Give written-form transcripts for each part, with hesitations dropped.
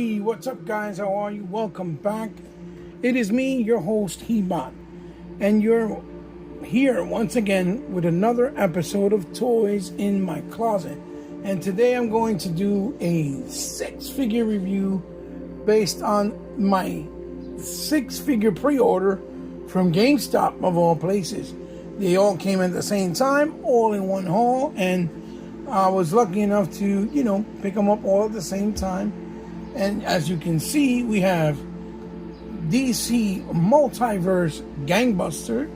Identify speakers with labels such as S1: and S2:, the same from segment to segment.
S1: Hey, what's up guys? How are you? Welcome back. It is me, your host, Hebot, and you're here once again with another episode of Toys in My Closet. And today I'm going to do a six-figure review based on my six-figure pre-order from GameStop, of all places. They all came at the same time, all in one haul, and I was lucky enough to, pick them up all at the same time. And as you can see, we have DC Multiverse Gangbuster.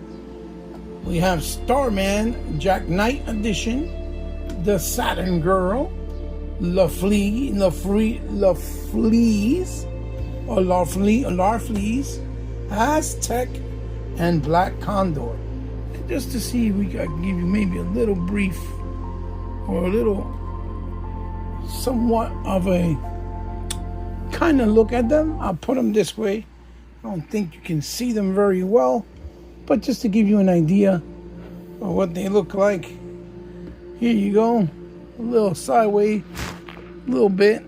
S1: We have Starman Jack Knight Edition. The Saturn Girl. Larfleeze, Aztec, and Black Condor. And just to see if we can give you maybe a little brief or a little somewhat of a kind of look at them. I'll put them this way. I don't think you can see them very well, but just to give you an idea of what they look like. Here you go, a little sideways, a little bit,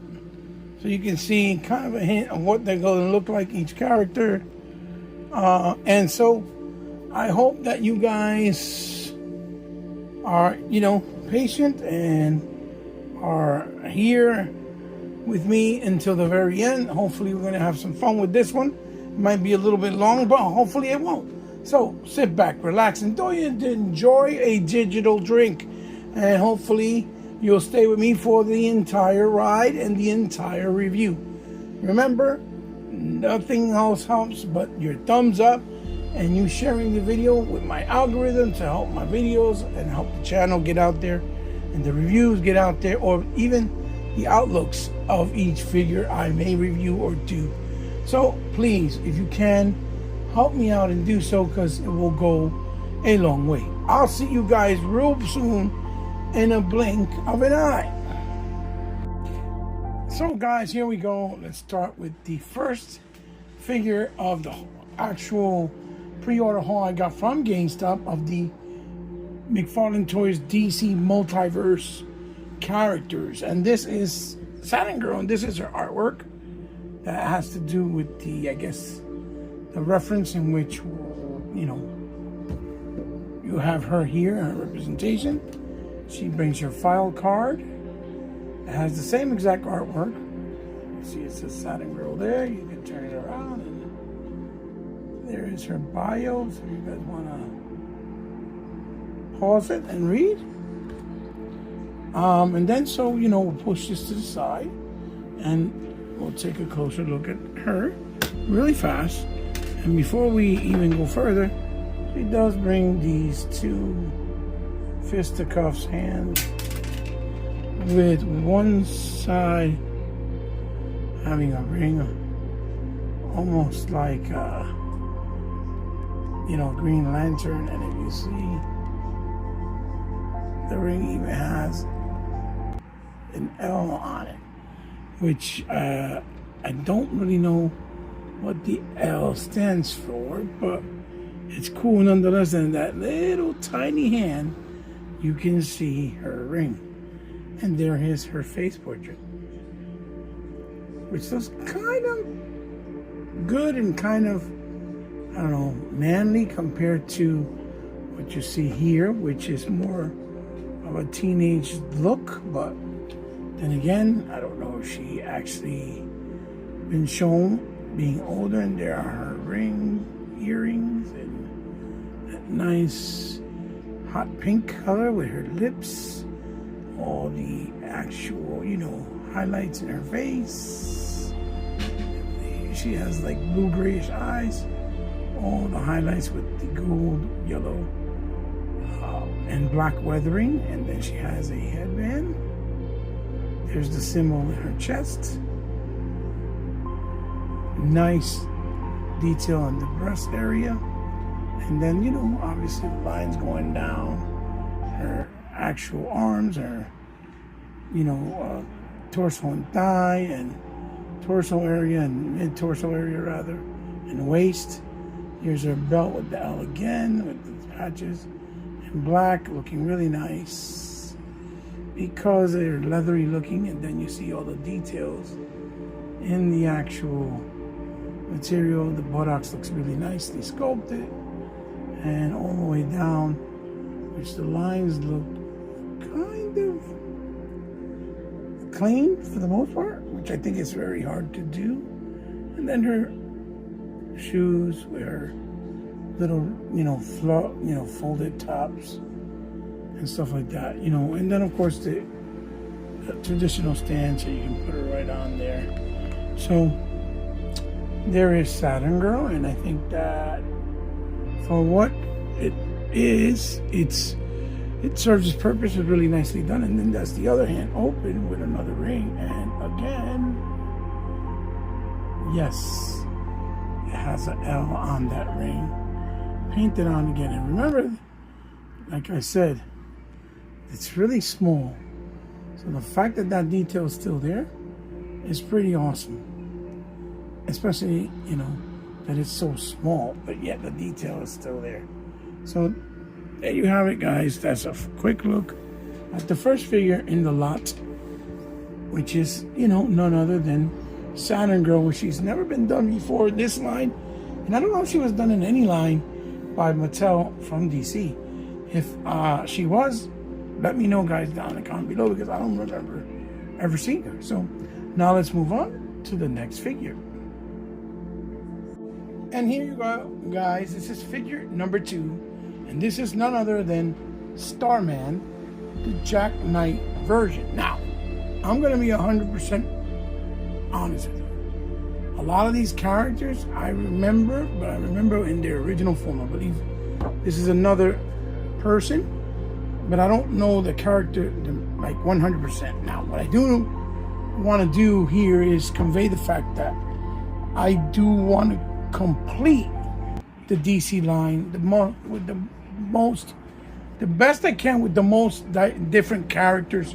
S1: so you can see kind of a hint of what they're going to look like, each character. And so I hope that you guys are, patient and are here with me until the very end. Hopefully we're going to have some fun with this one. It might be a little bit long, but hopefully it won't. So sit back, relax, and enjoy a digital drink. And hopefully you'll stay with me for the entire ride and the entire review. Remember, nothing else helps but your thumbs up and you sharing the video with my algorithm to help my videos and help the channel get out there and the reviews get out there, or even the outlooks of each figure I may review or do. So please, if you can, help me out and do so, because it will go a long way. I'll see you guys real soon in a blink of an eye. So guys, here we go. Let's start with the first figure of the actual pre-order haul I got from GameStop of the McFarlane Toys DC Multiverse characters. And this is Saturn Girl, and this is her artwork that has to do with the, I guess, the reference in which, you have her here, her representation. She brings her file card. It has the same exact artwork. See, it says Saturn Girl there. You can turn it around, and there is her bio. So you guys want to pause it and read. And then, so, we'll push this to the side, and we'll take a closer look at her really fast. And before we even go further, she does bring these two fisticuffs hands, with one side having a ring, almost like Green Lantern. And if you see, the ring even has an L on it, which I don't really know what the L stands for, but it's cool nonetheless. And that little tiny hand, you can see her ring, and there is her face portrait, which looks kind of good and kind of, I don't know, manly compared to what you see here, which is more of a teenage look. But then again, I don't know if she actually been shown being older. And there are her ring, earrings, and that nice hot pink color with her lips, all the actual, highlights in her face. She has like blue grayish eyes, all the highlights with the gold, yellow, and black weathering. And then she has a headband. There's the symbol in her chest. Nice detail on the breast area. And then, obviously the lines going down her actual arms, her, torso and thigh, and torso area, and mid-torso area rather, and waist. Here's her belt with the L again, with the patches in black, looking really nice because they're leathery looking. And then you see all the details in the actual material. The buttocks looks really nicely sculpted, and all the way down, which the lines look kind of clean for the most part, which I think is very hard to do. And then her shoes with her little, folded tops and stuff like that, and then of course the traditional stand, so you can put her right on there. So there is Saturn Girl, and I think that for what it is, it serves its purpose. It's really nicely done. And then that's the other hand open with another ring, and again, yes, it has an L on that ring, painted on again. And remember, like I said, it's really small. So the fact that that detail is still there is pretty awesome. Especially, that it's so small, but yet the detail is still there. So there you have it, guys. That's a quick look at the first figure in the lot, which is, none other than Saturn Girl, which she's never been done before in this line. And I don't know if she was done in any line by Mattel from DC. If she was, let me know, guys, down in the comment below, because I don't remember ever seeing her. So now let's move on to the next figure. And here you go, guys. This is figure number 2. And this is none other than Starman, the Jack Knight version. Now, I'm going to be 100% honest with you. A lot of these characters I remember, but I remember in their original form. I believe this is another person, but I don't know the character like 100%. Now, what I do want to do here is convey the fact that I do want to complete the DC line the best I can with the most different characters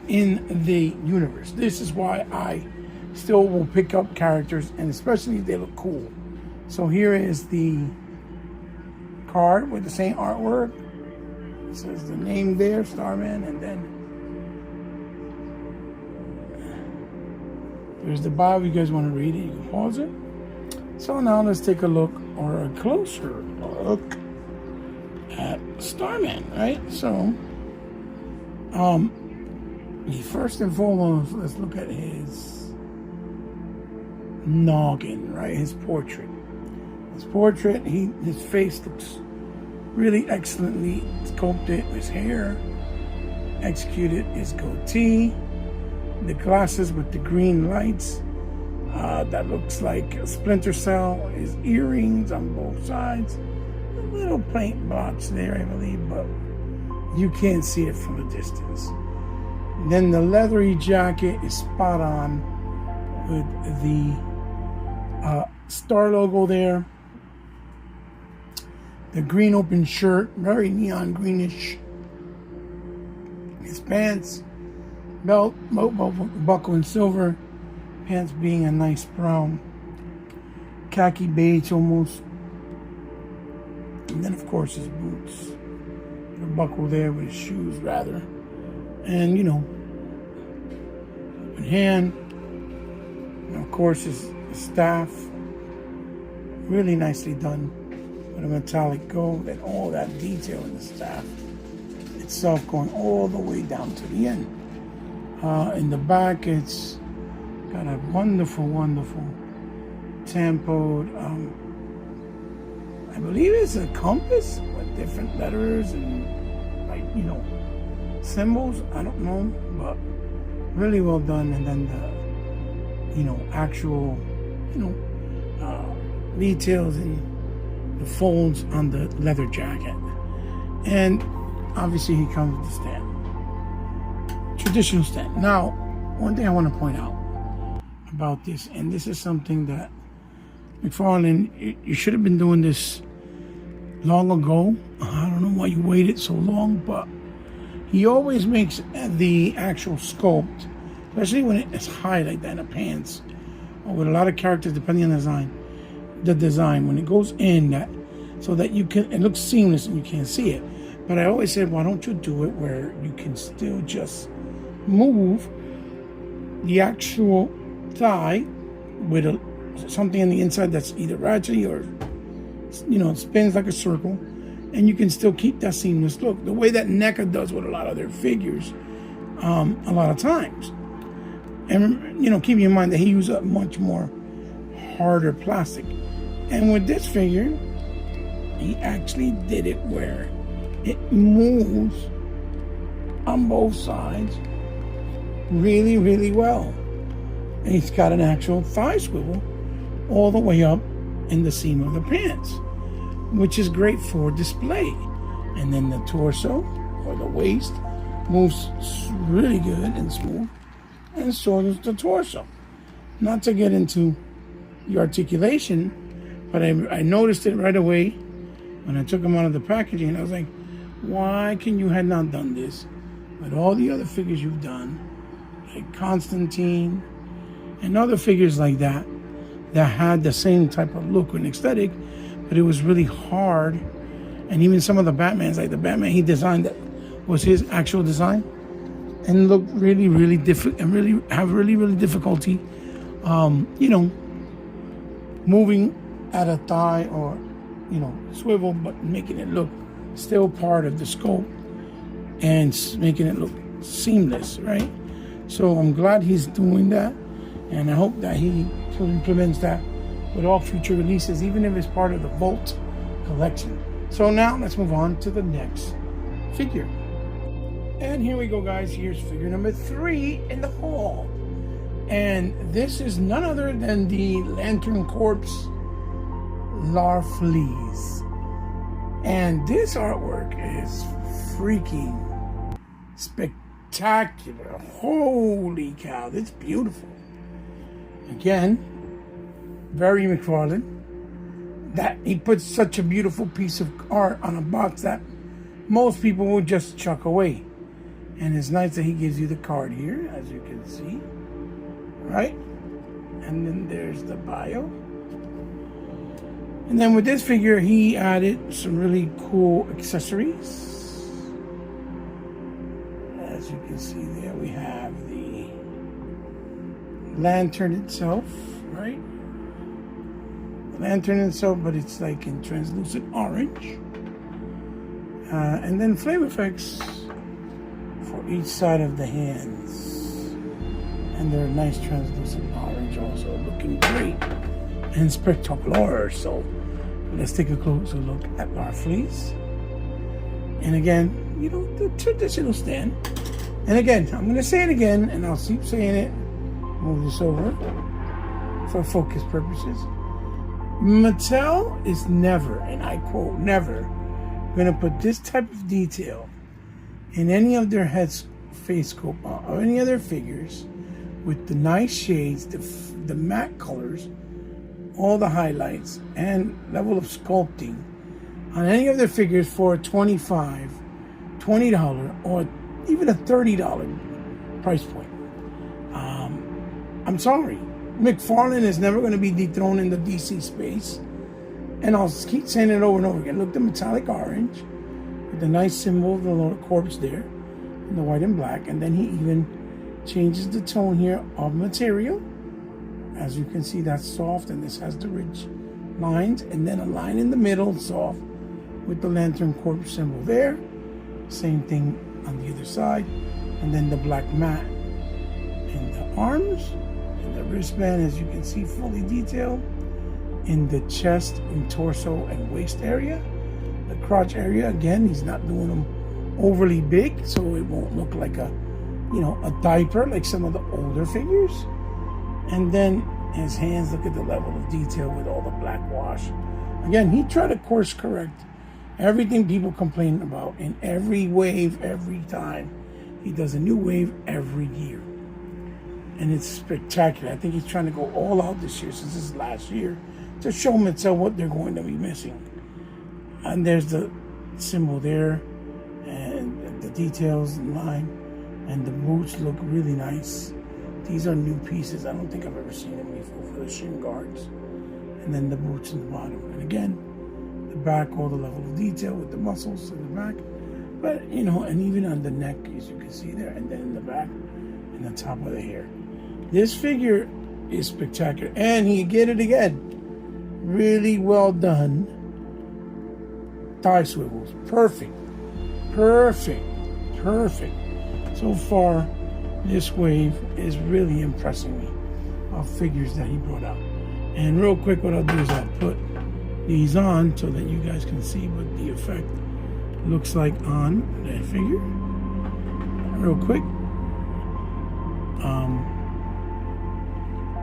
S1: in the universe. This is why I still will pick up characters, and especially if they look cool. So here is the card with the same artwork. It says the name there, Starman, and then there's the bio. If you guys want to read it, you can pause it. So now let's take a look, or a closer look, at Starman, right? So, first and foremost, let's look at his noggin, right? His portrait. His portrait, his face looks really excellently sculpted. His hair, executed. His goatee, the glasses with the green lights. That looks like a Splinter Cell. His earrings on both sides. A little paint blotch there, I believe, but you can't see it from a distance. And then the leathery jacket is spot on with the star logo there. The green open shirt, very neon greenish. His pants, belt buckle in silver. Pants being a nice brown, khaki beige almost. And then of course his boots. The buckle there with his shoes rather. And open hand. And of course his staff. Really nicely done with a metallic gold and all that detail in the staff itself going all the way down to the end. In the back it's got a wonderful tempoed, I believe it's a compass with different letters and symbols. I don't know, but really well done. And then the, actual, details and the folds on the leather jacket. And obviously he comes with the stand. Traditional stand. Now, one thing I want to point out about this, and this is something that McFarlane, you should have been doing this long ago. I don't know why you waited so long, but he always makes the actual sculpt, especially when it's high like that in the pants, or with a lot of characters, depending on the design, when it goes in, that so that it looks seamless and you can't see it. But I always said, why don't you do it where you can still just move the actual thigh with something on the inside that's either ratchety or, spins like a circle, and you can still keep that seamless look, the way that NECA does with a lot of their figures, a lot of times. And keep in mind that he used a much more harder plastic. And with this figure, he actually did it where it moves on both sides really, really well. And he's got an actual thigh swivel all the way up in the seam of the pants, which is great for display. And then the torso or the waist moves really good and smooth, and so does the torso. Not to get into the articulation, but I noticed it right away when I took him out of the packaging. I was like, why can you have not done this with all the other figures you've done, like Constantine and other figures like that had the same type of look and aesthetic, but it was really hard. And even some of the Batmans, like the Batman he designed that was his actual design, and looked really, really difficult, and really difficulty, moving at a thigh or, swivel, but making it look still part of the scope and making it look seamless, right? So I'm glad he's doing that, and I hope that he implements that with all future releases, even if it's part of the Vault collection. So now let's move on to the next figure. And here we go, guys. Here's figure number 3 in the haul. And this is none other than the Lantern Corpse Larfleeze. And this artwork is freaking spectacular. Holy cow, it's beautiful. Again, very McFarlane. That he puts such a beautiful piece of art on a box that most people will just chuck away. And it's nice that he gives you the card here, as you can see, right? And then there's the bio. And then with this figure, he added some really cool accessories. As you can see there, we have the lantern itself, right? The lantern itself, but it's like in translucent orange. And then flame effects for each side of the hands. And they're nice translucent orange also, looking great and spectacular. So let's take a closer look at Larfleeze. And again, the traditional stand. And again, I'm going to say it again, and I'll keep saying it. Move this over for focus purposes. Mattel is never, and I quote, never going to put this type of detail in any of their face sculpt or any other figures with the nice shades, the matte colors, all the highlights, and level of sculpting on any of their figures for a $25, $20, or even a $30 price point. I'm sorry. McFarlane is never going to be dethroned in the DC space. And I'll keep saying it over and over again. Look, the metallic orange with the nice symbol of the little corpse there in the white and black. And then he even changes the tone here of material. As you can see, that's soft, and this has the ridge lines, and then a line in the middle, soft, with the Lantern Corpse symbol there. Same thing on the other side. And then the black matte in the arms. The wristband, as you can see, fully detailed in the chest and torso and waist area. The crotch area, again, he's not doing them overly big, so it won't look like a diaper like some of the older figures. And then his hands, look at the level of detail with all the black wash. Again, he tried to course correct everything people complain about in every wave, every time. He does a new wave every year. And it's spectacular. I think he's trying to go all out this year, since this is last year, to show Mattel what they're going to be missing. And there's the symbol there, and the details in line, and the boots look really nice. These are new pieces. I don't think I've ever seen them before for the shin guards. And then the boots in the bottom. And again, the back, all the level of detail with the muscles in the back. But, and even on the neck, as you can see there, and then in the back, and the top of the hair. This figure is spectacular. And he get it again. Really well done. Thigh swivels. Perfect. Perfect. Perfect. So far, this wave is really impressing me of figures that he brought out. And real quick, what I'll do is I'll put these on so that you guys can see what the effect looks like on that figure. Real quick.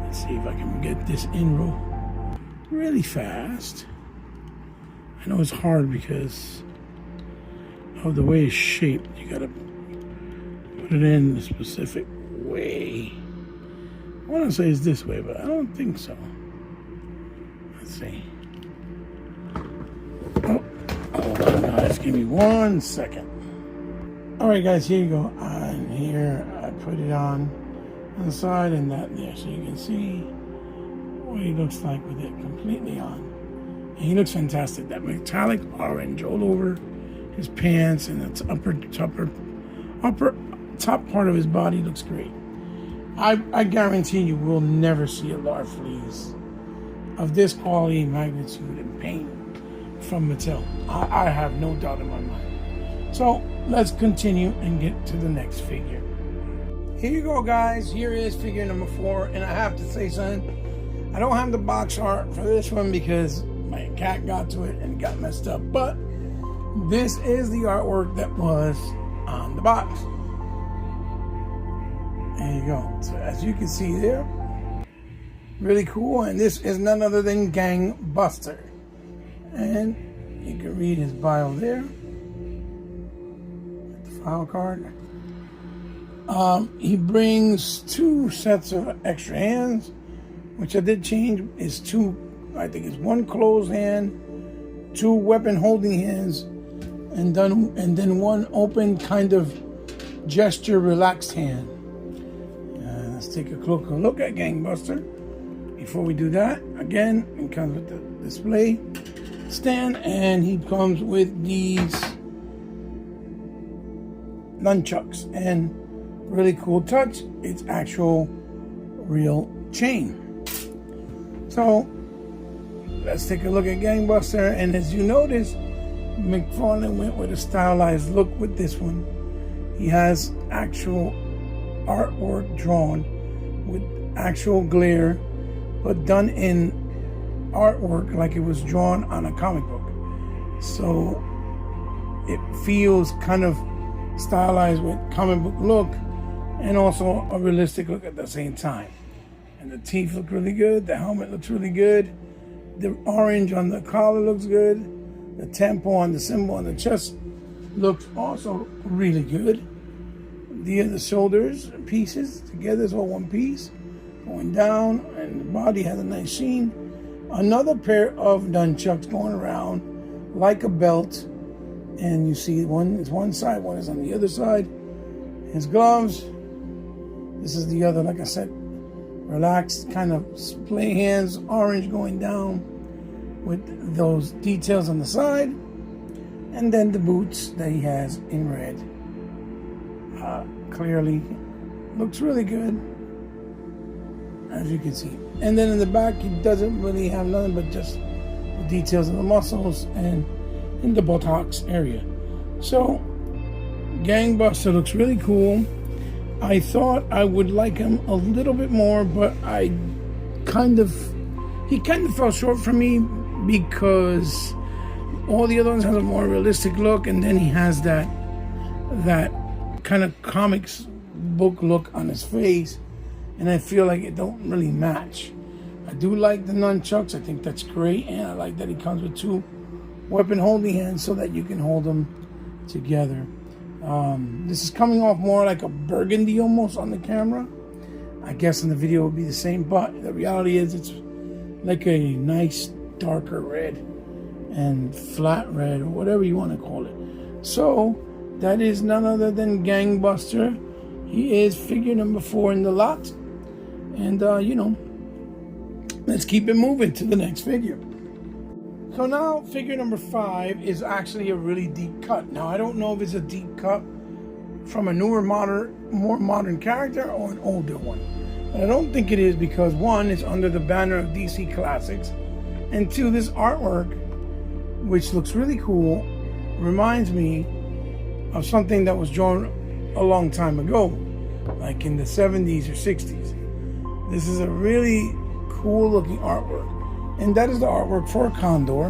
S1: Let's see if I can get this in really fast. I know it's hard because of the way it's shaped. You gotta put it in a specific way. I want to say it's this way, but I don't think so. Let's see. Oh, hold on, guys. Give me 1 second. All right, guys, here you go. And here I put it on the side and that there, so you can see what he looks like with it completely on. And he looks fantastic. That metallic orange all over his pants and its top part of his body looks great. I guarantee you will never see a Larfleeze of this quality, magnitude, and paint from Mattel. I have no doubt in my mind. So let's continue and get to the next figure. Here you go, guys. Here is figure number 4, and I have to say something. I don't have the box art for this one because my cat got to it and got messed up, but this is the artwork that was on the box. There you go. So as you can see there, really cool. And this is none other than Gangbuster. And you can read his bio there. The file card. He brings 2 sets of extra hands, which I did change. Is 2, I think it's 1 closed hand, 2 weapon holding hands, and then 1 open kind of gesture relaxed hand. Let's take a closer look at Gangbuster. Before we do that, again, it comes with the display stand, and he comes with these nunchucks. And really cool touch, it's actual real chain. So let's take a look at Gangbuster. And as you notice, McFarlane went with a stylized look with this one. He has actual artwork drawn with actual glare, but done in artwork like it was drawn on a comic book. So it feels kind of stylized with comic book look and also a realistic look at the same time. And the teeth look really good. The helmet looks really good. The orange on the collar looks good. The tempo on the symbol on the chest looks also really good. The shoulders pieces together is all one piece. Going down, and the body has a nice sheen. Another pair of nunchucks going around like a belt. And you see one is one side, one is on the other side. His gloves. This is the other, like I said, relaxed kind of splay hands, orange going down with those details on the side. And then the boots that he has in red. Clearly looks really good, as you can see. And then in the back, he doesn't really have nothing but just the details of the muscles and in the buttocks area. So Gangbuster looks really cool. I thought I would like him a little bit more, but he kind of fell short for me because all the other ones have a more realistic look, and then he has that kind of comics book look on his face, and I feel like it don't really match. I do like the nunchucks. I think that's great, and I like that he comes with 2 weapon holding hands so that you can hold them together. This is coming off more like a burgundy almost on the camera. I guess in the video it will be the same, but the reality is it's like a nice darker red and flat red, or whatever you want to call it. So that is none other than Gangbuster. He is figure number 4 in the lot. And, let's keep it moving to the next figure. So now figure number 5 is actually a really deep cut. Now, I don't know if it's a deep cut from a newer, more modern character or an older one. But I don't think it is because one, it's under the banner of DC Classics, and two, this artwork, which looks really cool, reminds me of something that was drawn a long time ago, like in the 70s or 60s. This is a really cool looking artwork, and that is the artwork for Condor.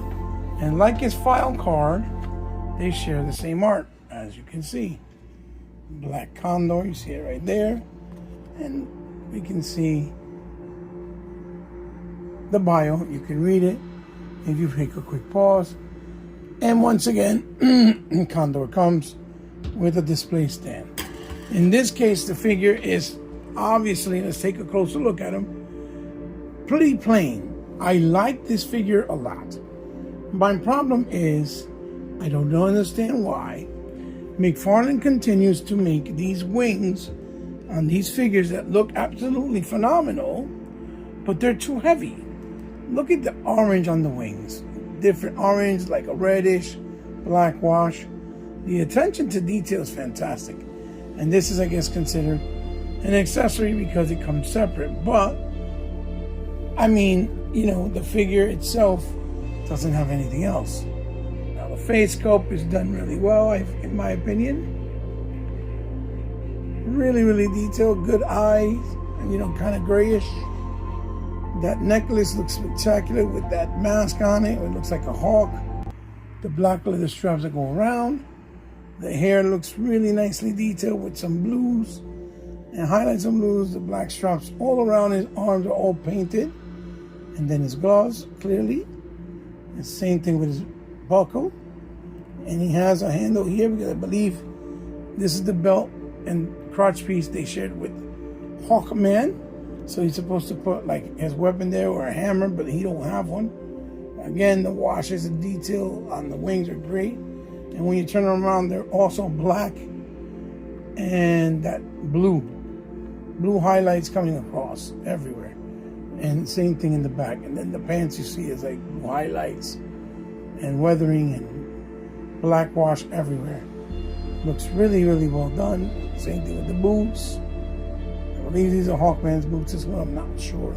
S1: And like his file card, they share the same art, as you can see. Black Condor, you see it right there, and we can see the bio. You can read it if you take a quick pause. And once again, Condor comes with a display stand. In this case, the figure is obviously, let's take a closer look at him, pretty plain. I like this figure a lot. My problem is, I don't understand why McFarlane continues to make these wings on these figures that look absolutely phenomenal, but they're too heavy. Look at the orange on the wings. Different orange, like a reddish, black wash. The attention to detail is fantastic. And this is, I guess, considered an accessory because it comes separate. But, I mean, you know, the figure itself doesn't have anything else. Now, the face sculpt is done really well, in my opinion. Really, really detailed, good eyes, and, you know, kind of grayish. That necklace looks spectacular with that mask on it. It looks like a hawk. The black leather straps that go around. The hair looks really nicely detailed with some blues and highlights some blues. The black straps all around his arms are all painted. And then his gloves, clearly. The same thing with his buckle. And he has a handle here because I believe this is the belt and crotch piece they shared with Hawkman. So he's supposed to put like his weapon there or a hammer, but he don't have one. Again, the washes and detail on the wings are great. And when you turn them around, they're also black and that blue highlights coming across everywhere. And same thing in the back. And then the pants you see is like highlights and weathering and black wash everywhere. Looks really, really well done. Same thing with the boots. I believe these are Hawkman's boots as well, I'm not sure.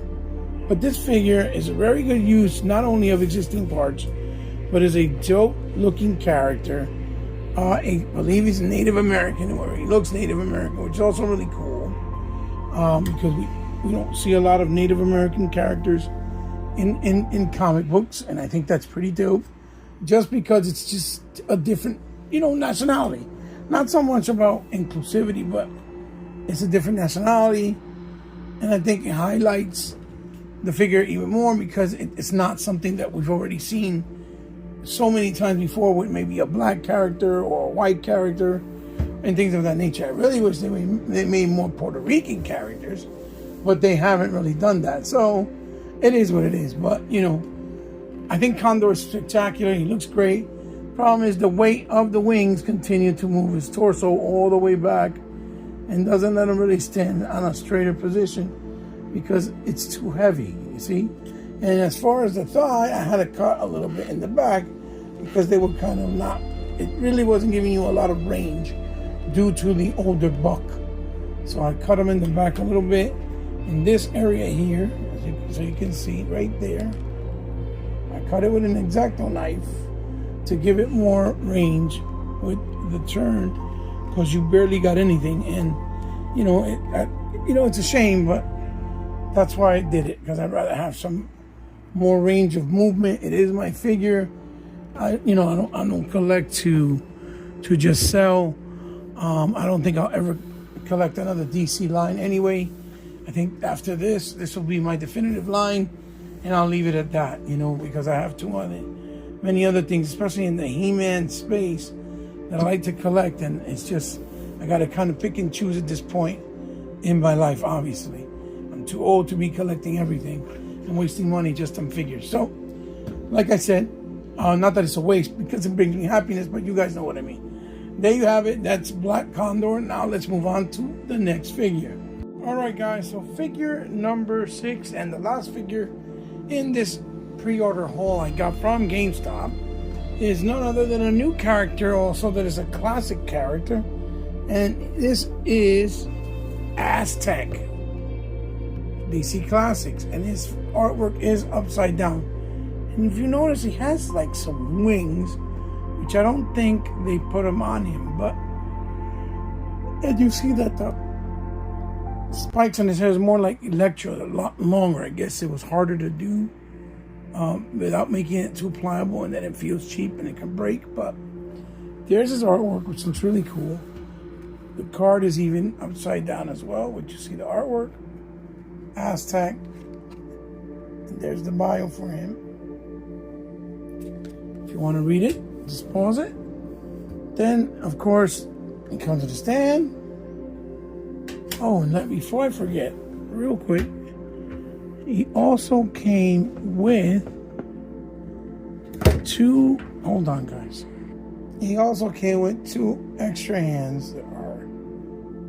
S1: But this figure is a very good use, not only of existing parts, but is a dope looking character. I believe he's a Native American, or he looks Native American, which is also really cool. Because we don't see a lot of Native American characters in comic books, and I think that's pretty dope. Just because it's just a different, you know, nationality. Not so much about inclusivity, but it's a different nationality, and I think it highlights the figure even more because it's not something that we've already seen so many times before with maybe a black character or a white character and things of that nature. I really wish they made more Puerto Rican characters, but they haven't really done that. So it is what it is. But, you know, I think Condor is spectacular. He looks great. Problem is the weight of the wings continue to move his torso all the way back and doesn't let him really stand on a straighter position because it's too heavy, you see? And as far as the thigh, I had to cut a little bit in the back because they were kind of not, it really wasn't giving you a lot of range due to the older buck. So I cut them in the back a little bit in this area here, so you can see right there. I cut it with an X-Acto knife to give it more range with the turn because you barely got anything. And, you know, it's a shame, but that's why I did it, because I'd rather have some more range of movement. It is my figure. I don't collect to just sell. I don't think I'll ever collect another DC line anyway. I think after this will be my definitive line, and I'll leave it at that, you know, because I have many other things, especially in the He-Man space, that I like to collect, and it's just, I got to kind of pick and choose at this point in my life, obviously. I'm too old to be collecting everything and wasting money just on figures. So, like I said, not that it's a waste because it brings me happiness, but you guys know what I mean. There you have it. That's Black Condor. Now let's move on to the next figure. All right, guys. So figure number 6 and the last figure in this pre-order haul I got from GameStop is none other than a new character also that is a classic character, and this is Aztec. DC Classics, and his artwork is upside down. And if you notice, he has like some wings, which I don't think they put them on him, but and you see that the spikes on his hair is more like Electro, a lot longer. I guess it was harder to do without making it too pliable, and then it feels cheap and it can break. But there's his artwork, which looks really cool. The card is even upside down as well, which you see the artwork. Aztec. And there's the bio for him. If you want to read it, just pause it. Then, of course, it comes to the stand. Oh, and before I forget, real quick, he also came with two, hold on guys. He also came with two extra hands that are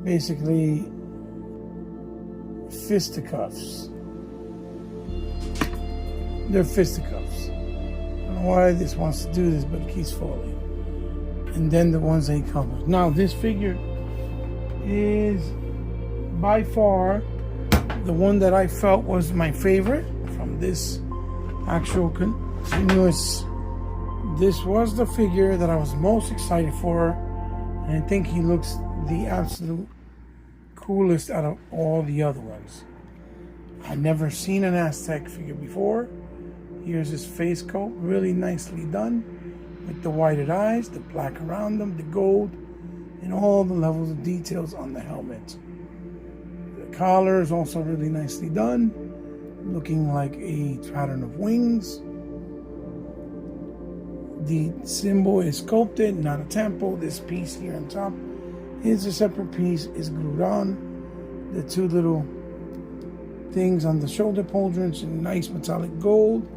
S1: basically fisticuffs. They're fisticuffs. I don't know why this wants to do this, but it keeps falling. And then the ones they come with. Now, this figure is by far the one that I felt was my favorite from this actual continuous. This was the figure that I was most excited for, and I think he looks the absolute coolest out of all the other ones. I've never seen an Aztec figure before. Here's his face coat, really nicely done, with the whited eyes, the black around them, the gold, and all the levels of details on the helmet. The collar is also really nicely done, looking like a pattern of wings. The symbol is sculpted, not a tempo. This piece here on top is a separate piece, is glued on. The two little things on the shoulder pauldrons in nice metallic gold.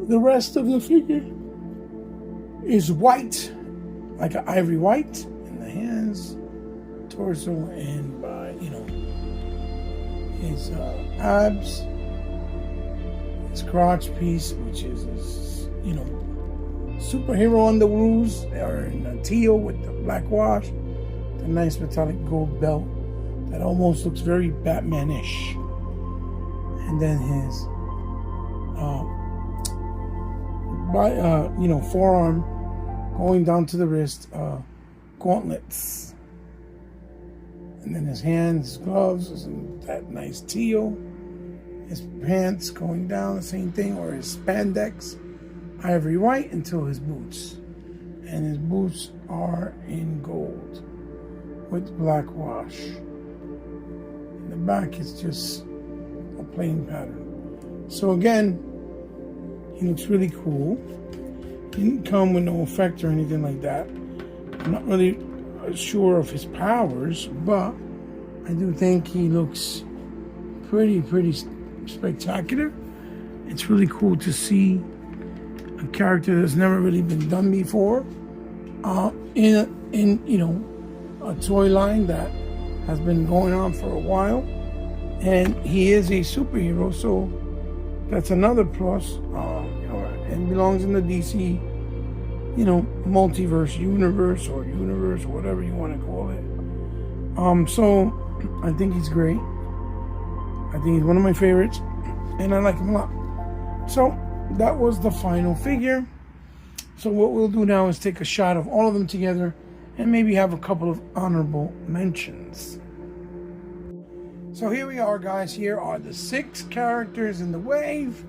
S1: The rest of the figure is white, like an ivory white, in the hands, torso, and by, his abs, his crotch piece, which is his, superhero underoos, are in a teal with the black wash, the nice metallic gold belt that almost looks very Batman-ish, and then his forearm going down to the wrist, gauntlets, and then his hands, gloves, and that nice teal. His pants going down, the same thing, or his spandex, ivory white, until his boots. And his boots are in gold with black wash. In the back is just a plain pattern. So again, he looks really cool. He didn't come with no effect or anything like that. I'm not really sure of his powers, but I do think he looks pretty spectacular. It's really cool to see a character that's never really been done before in a toy line that has been going on for a while, and he is a superhero, so that's another plus. And belongs in the DC multiverse universe, or whatever you want to call it. So I think he's great. I think he's one of my favorites, and I like him a lot. So that was the final figure. So what we'll do now is take a shot of all of them together and maybe have a couple of honorable mentions. So here we are, guys. Here are the 6 characters in the wave,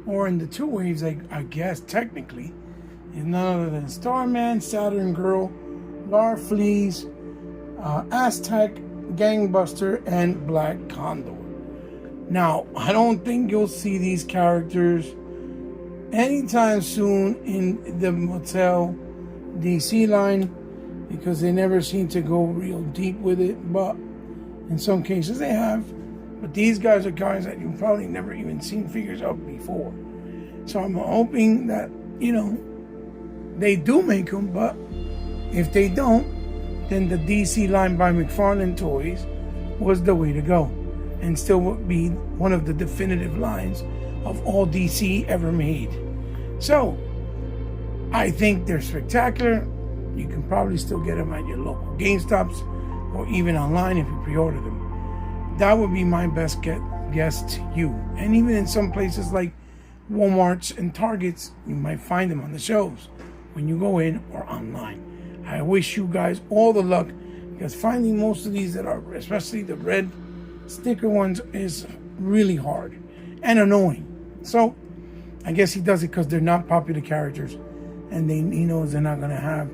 S1: or in the 2 waves, I guess, technically. Is none other than Starman, Saturn Girl, Larfleeze, Aztec, Gangbuster, and Black Condor. Now, I don't think you'll see these characters anytime soon in the Mattel DC line, because they never seem to go real deep with it, but in some cases they have. But these guys are guys that you've probably never even seen figures of before. So I'm hoping that, they do make them, but if they don't, then the DC line by McFarlane Toys was the way to go, and still would be one of the definitive lines of all DC ever made. So I think they're spectacular. You can probably still get them at your local GameStops, or even online if you pre-order them. that would be my best guess to you. And even in some places like Walmarts and Targets, you might find them on the shelves when you go in or online. I wish you guys all the luck, because finding most of these that are, especially the red sticker ones, is really hard and annoying. So I guess he does it because they're not popular characters, and he knows they're not going to have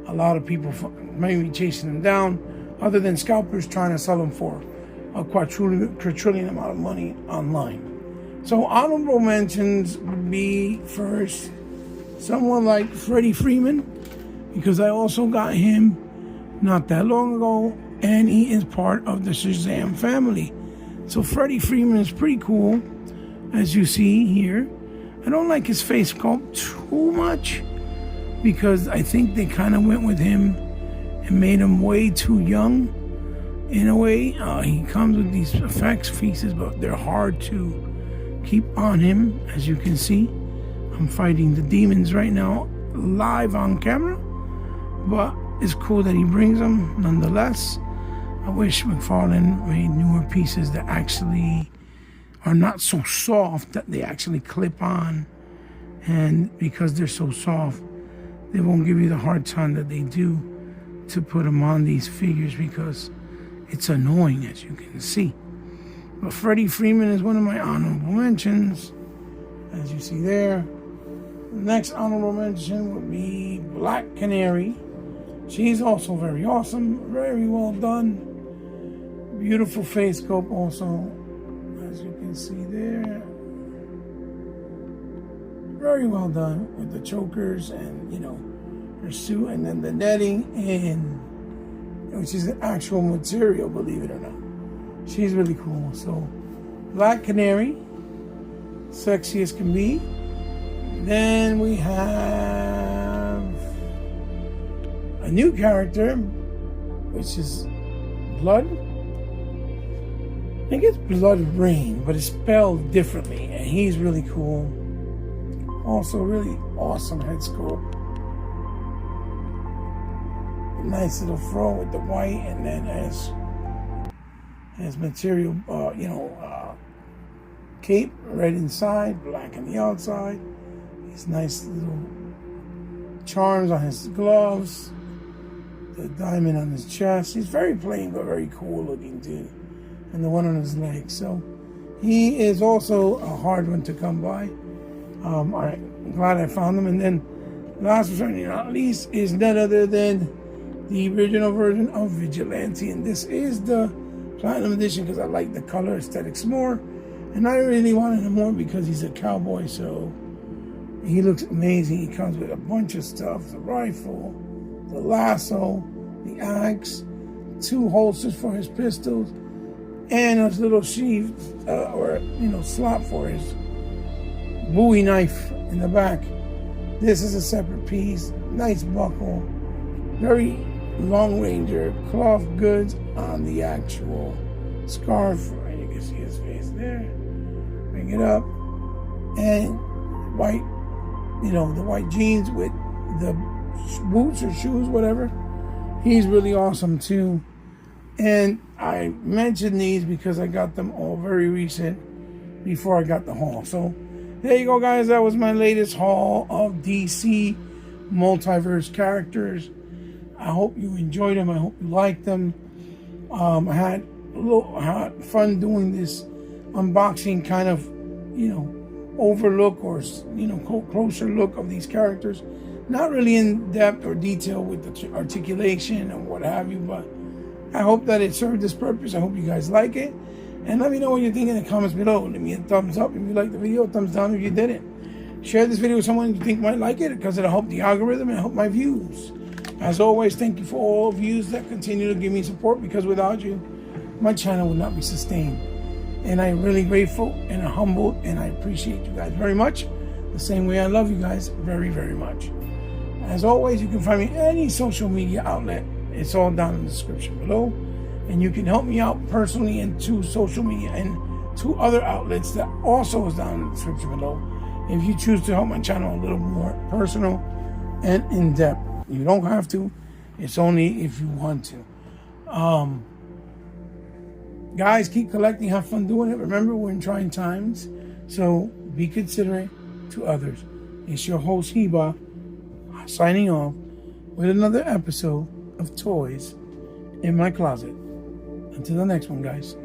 S1: a lot of people maybe chasing them down, other than scalpers trying to sell them for a quadrillion amount of money online. So honorable mentions would be, first, someone like Freddie Freeman, because I also got him not that long ago, and he is part of the Shazam family. So Freddie Freeman is pretty cool, as you see here. I don't like his face sculpt too much, because I think they kind of went with him and made him way too young in a way. He comes with these effects pieces, but they're hard to keep on him. As you can see, I'm fighting the demons right now live on camera, but it's cool that he brings them nonetheless. I wish McFarlane made newer pieces that actually are not so soft, that they actually clip on, and because they're so soft, they won't give you the hard time that they do to put them on these figures, because it's annoying, as you can see. But Freddie Freeman is one of my honorable mentions, as you see there. The next honorable mention would be Black Canary. She's also very awesome, very well done. Beautiful face sculpt also, as you can see there. Very well done with the chokers and, her suit, and then the netting, which is an actual material, believe it or not. She's really cool. So Black Canary, sexy as can be. Then we have a new character, which is Blood. I think it's Blood Rain, but it's spelled differently, and he's really cool. Also really awesome head sculpt. Nice little fro with the white, and then as material, cape, red inside, black on the outside. These nice little charms on his gloves, the diamond on his chest. He's very plain but very cool looking too, and the one on his leg. So he is also a hard one to come by. I'm glad I found him. And then last but certainly not least is none other than the original version of Vigilante, and this is the Platinum Edition because I like the color aesthetics more, and I really wanted him more because he's a cowboy, so he looks amazing. He comes with a bunch of stuff: the rifle, the lasso, the axe, 2 holsters for his pistols, and a little sheath slot for his Bowie knife in the back. This is a separate piece. Nice buckle, very Long Ranger cloth goods on the actual scarf. And you can see his face there. Bring it up, and white, the white jeans with the boots or shoes, whatever. He's really awesome too. And I mentioned these because I got them all very recent before I got the haul. So there you go, guys. That was my latest haul of DC multiverse characters. I hope you enjoyed them. I hope you liked them. I had fun doing this unboxing kind of, overlook or, closer look of these characters. Not really in depth or detail with the articulation and what have you, but I hope that it served this purpose. I hope you guys like it. And let me know what you think in the comments below. Let me a thumbs up if you liked the video, thumbs down if you didn't. Share this video with someone you think might like it, because it'll help the algorithm and help my views. As always, thank you for all views that continue to give me support, because without you, my channel would not be sustained. And I'm really grateful and humbled, and I appreciate you guys very much. The same way I love you guys very, very much. As always, you can find me any social media outlet. It's all down in the description below. And you can help me out personally in 2 social media and 2 other outlets that also is down in the description below, if you choose to help my channel a little more personal and in-depth. You don't have to. It's only if you want to. Guys, keep collecting. Have fun doing it. Remember, we're in trying times, so be considerate to others. It's your host, Heba, signing off with another episode of Toys in My Closet. Until the next one, guys.